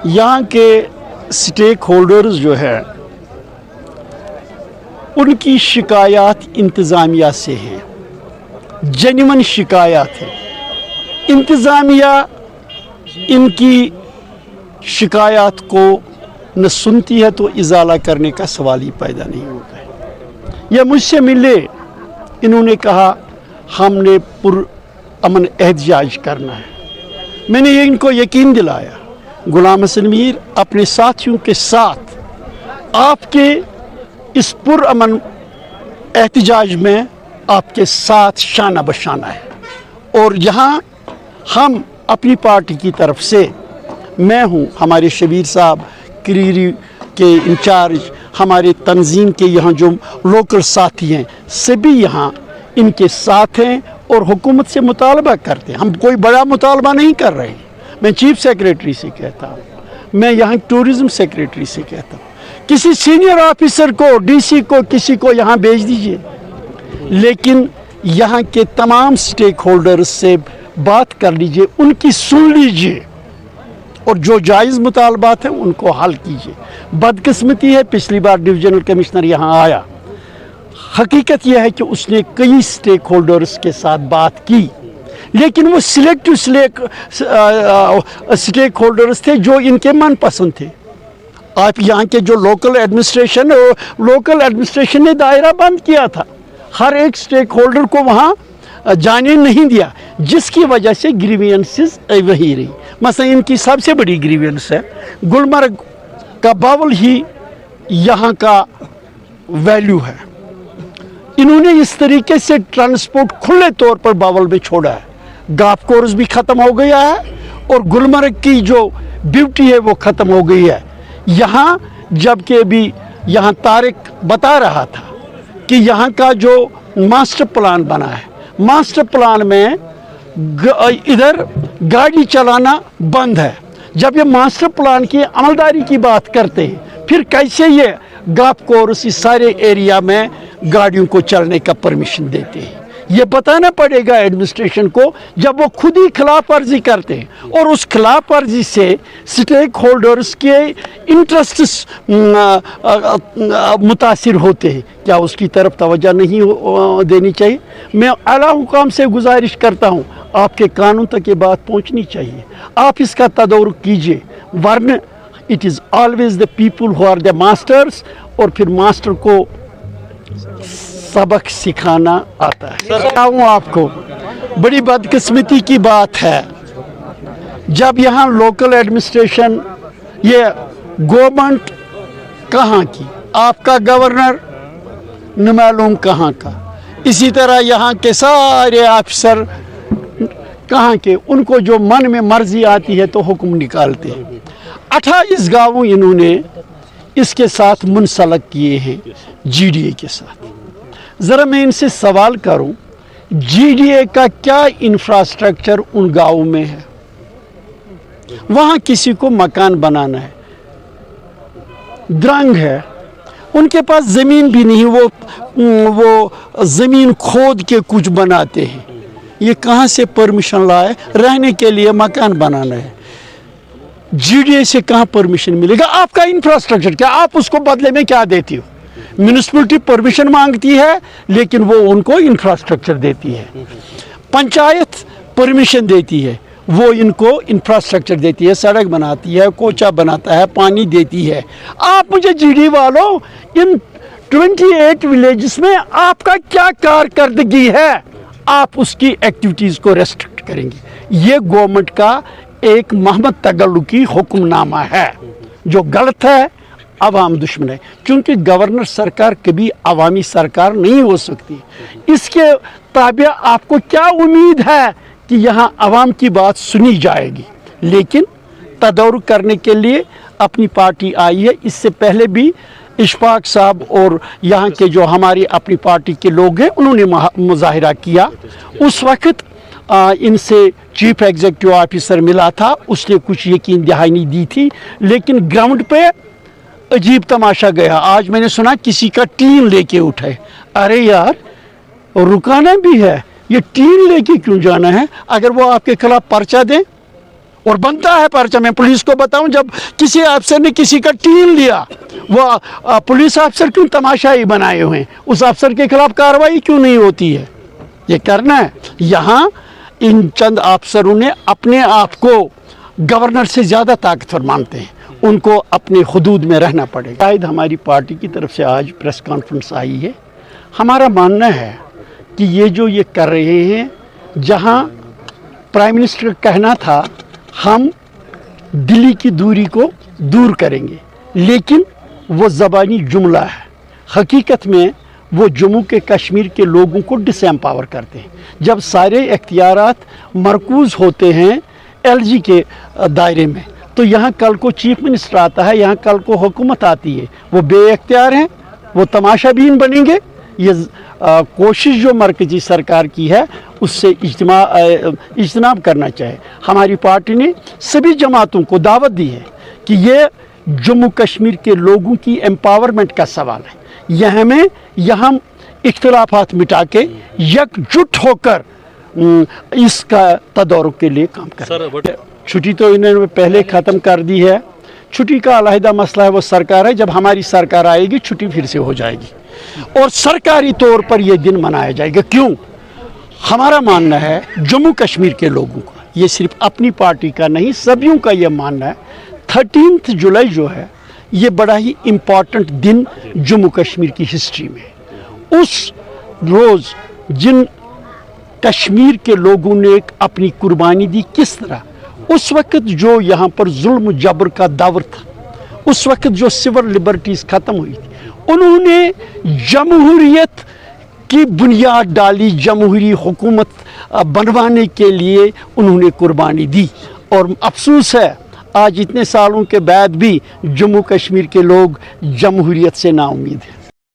यहाँ के stake holders जो है उनकी शिकायत इंतज़ामिया से हैं, जेन्युइन शिकायत है। इंतज़ामिया इनकी शिकायत को न सुनती है तो इजाला करने का सवाल ही पैदा नहीं होता है। यह मुझसे मिले, इन्होंने कहा हमने पुरअमन एहतजाज करना है। मैंने इनको यकीन दिलाया, गुलाम हसन मीर अपने साथियों के साथ आपके इस पुरअमन एहतजाज में आपके साथ शाना बशाना है। और यहाँ हम अपनी पार्टी की तरफ से, मैं हूँ, हमारे शबीर साहब क्रीरी के इंचार्ज, हमारे तंजीम के यहाँ जो लोकल साथी हैं, सभी यहाँ इनके साथ हैं और हुकूमत से मुतालबा करते हैं। हम कोई बड़ा मुतालबा नहीं कर रहे हैं। मैं चीफ सेक्रेटरी से कहता हूँ, मैं यहाँ टूरिज़म सेक्रेटरी से कहता हूँ, किसी सीनियर ऑफिसर को, डीसी को, किसी को यहाँ भेज दीजिए, लेकिन यहाँ के तमाम स्टेक होल्डर्स से बात कर लीजिए, उनकी सुन लीजिए और जो जायज़ मुतालबात हैं उनको हल कीजिए। बदकिस्मती है, पिछली बार डिविजनल कमिश्नर यहाँ आया, हकीकत यह है कि उसने कई स्टेक होल्डर्स के साथ बात की, लेकिन वो सिलेक्टिव स्टेक होल्डर्स थे जो इनके मन पसंद थे। आप यहाँ के जो लोकल एडमिनिस्ट्रेशन ने दायरा बंद किया था, हर एक स्टेक होल्डर को वहाँ जाने नहीं दिया, जिसकी वजह से ग्रीवियंसेस वही रही। मसलन इनकी सबसे बड़ी ग्रीवियंस है गुलमर्ग का बावल ही यहाँ का वैल्यू है। इन्होंने इस तरीके से ट्रांसपोर्ट खुले तौर पर बावल में छोड़ा है, गाफ कोर्स भी ख़त्म हो गया है और गुलमर्ग की जो ब्यूटी है वो ख़त्म हो गई है। यहाँ जबकि अभी यहाँ तारिक बता रहा था कि यहाँ का जो मास्टर प्लान बना है, मास्टर प्लान में इधर गाड़ी चलाना बंद है। जब ये मास्टर प्लान की अमलदारी की बात करते हैं, फिर कैसे ये गाफ कोर्स इस सारे एरिया में गाड़ियों को चलने का परमिशन देते हैं? ये बताना पड़ेगा एडमिनिस्ट्रेशन को, जब वो खुद ही खिलाफ वर्जी करते हैं और उस खिलाफ वर्जी से स्टेक होल्डर्स के इंटरेस्ट्स मुतासिर होते हैं। क्या उसकी तरफ तवज्जो नहीं देनी चाहिए? मैं आला हुकाम से गुजारिश करता हूँ, आपके कानून तक ये बात पहुँचनी चाहिए, आप इसका तदव्वुर कीजिए, वरना it is always the people who are the masters, और फिर मास्टर को सबक सिखाना आता है। बताऊँ आपको, बड़ी बदकिस्मती की बात है, जब यहाँ लोकल एडमिनिस्ट्रेशन, ये गवर्नमेंट कहाँ की, आपका गवर्नर न मालूम कहाँ का, इसी तरह यहाँ के सारे अफसर कहाँ के, उनको जो मन में मर्जी आती है तो हुक्म निकालते हैं। 28 गाँव इन्होंने इसके साथ मुंसलक किए हैं जीडीए के साथ। ज़रा मैं इनसे सवाल करूं, जीडीए का क्या इंफ्रास्ट्रक्चर उन गाँवों में है? वहाँ किसी को मकान बनाना है, द्रंग है, उनके पास ज़मीन भी नहीं, वो ज़मीन खोद के कुछ बनाते हैं। ये कहाँ से परमिशन लाए? रहने के लिए मकान बनाना है, जीडीए से कहाँ परमिशन मिलेगा? आपका इंफ्रास्ट्रक्चर क्या, आप उसको बदले में क्या देती हो? म्यूनिसिपैलिटी परमिशन मांगती है, लेकिन वो उनको इंफ्रास्ट्रक्चर देती है। पंचायत परमिशन देती है, वो इनको इंफ्रास्ट्रक्चर देती है, सड़क बनाती है, कोचा बनाता है, पानी देती है। आप मुझे जीडी वालों, इन 28 विलेजेस में आपका क्या कारकर्दगी है? आप उसकी एक्टिविटीज़ को रेस्ट्रिक्ट करेंगे। ये गवर्नमेंट का एक मोहम्मद तगल्लुकी हुक्मनामा है जो गलत है, अवाम दुश्मन है, क्योंकि गवर्नर सरकार कभी अवामी सरकार नहीं हो सकती। इसके ताबे आपको क्या उम्मीद है कि यहाँ अवाम की बात सुनी जाएगी? लेकिन तदव्वुर करने के लिए अपनी पार्टी आई है। इससे पहले भी इशफाक साहब और यहाँ के जो हमारी अपनी पार्टी के लोग हैं, उन्होंने मुजाहिरा किया। उस वक्त इनसे चीफ एग्जीक्यूटिव ऑफिसर मिला था, उसने कुछ यकीन दहानी दी थी, लेकिन ग्राउंड पे अजीब तमाशा गया। आज मैंने सुना किसी का टीन लेके उठे। अरे यार, रुकाना भी है, ये टीन लेके क्यों जाना है? अगर वो आपके खिलाफ पर्चा दें और बनता है पर्चा। मैं पुलिस को बताऊं, जब किसी अफसर ने किसी का टीन लिया, वो पुलिस अफसर क्यों तमाशाई बनाए हुए हैं, उस अफसर के खिलाफ कार्रवाई क्यों नहीं होती है? ये करना है। यहाँ इन चंद अफसरों ने अपने आप को गवर्नर से ज़्यादा ताकतवर मानते हैं, उनको अपने हुदूद में रहना पड़ेगा। शायद हमारी पार्टी की तरफ से आज प्रेस कॉन्फ्रेंस आई है। हमारा मानना है कि ये जो ये कर रहे हैं, जहाँ प्राइम मिनिस्टर का कहना था हम दिल्ली की दूरी को दूर करेंगे, लेकिन वो ज़बानी जुमला है। हकीकत में वो जम्मू के कश्मीर के लोगों को डिसएम्पावर करते हैं। जब सारे इख्तियारात मरकूज़ होते हैं एलजी के दायरे में, तो यहाँ कल को चीफ मिनिस्टर आता है, यहाँ कल को हुकूमत आती है, वो बेइख्तियार हैं, वो तमाशाबीन बनेंगे। ये कोशिश जो मरकजी सरकार की है उससे इज्तनाब करना चाहिए। हमारी पार्टी ने सभी जमातों को दावत दी है कि ये जम्मू कश्मीर के लोगों की एम्पावरमेंट का सवाल है। यहाँ इख्तिलाफात मिटा के एकजुट होकर इसका तदारुक के लिए काम करें। छुट्टी तो इन्होंने पहले ख़त्म कर दी है। छुट्टी का अलहदा मसला है, वो सरकार है। जब हमारी सरकार आएगी छुट्टी फिर से हो जाएगी और सरकारी तौर पर यह दिन मनाया जाएगा। क्यों? हमारा मानना है जम्मू कश्मीर के लोगों का, ये सिर्फ अपनी पार्टी का नहीं, सभी का ये मानना है 13 जुलाई जो है ये बड़ा ही इम्पॉर्टेंट दिन जम्मू कश्मीर की हिस्ट्री में। उस रोज़ जिन कश्मीर के लोगों ने अपनी कुर्बानी दी, किस तरह उस वक्त जो यहाँ पर जुल्म जबर का दौर था, उस वक्त जो सिविल लिबर्टीज़ ख़त्म हुई थी, उन्होंने जमहूरियत की बुनियाद डाली, जमहूरी हुकूमत बनवाने के लिए उन्होंने कुर्बानी दी। और अफसोस है आज इतने सालों के बाद भी जम्मू कश्मीर के लोग जमहूरियत से नाउम्मीद हैं।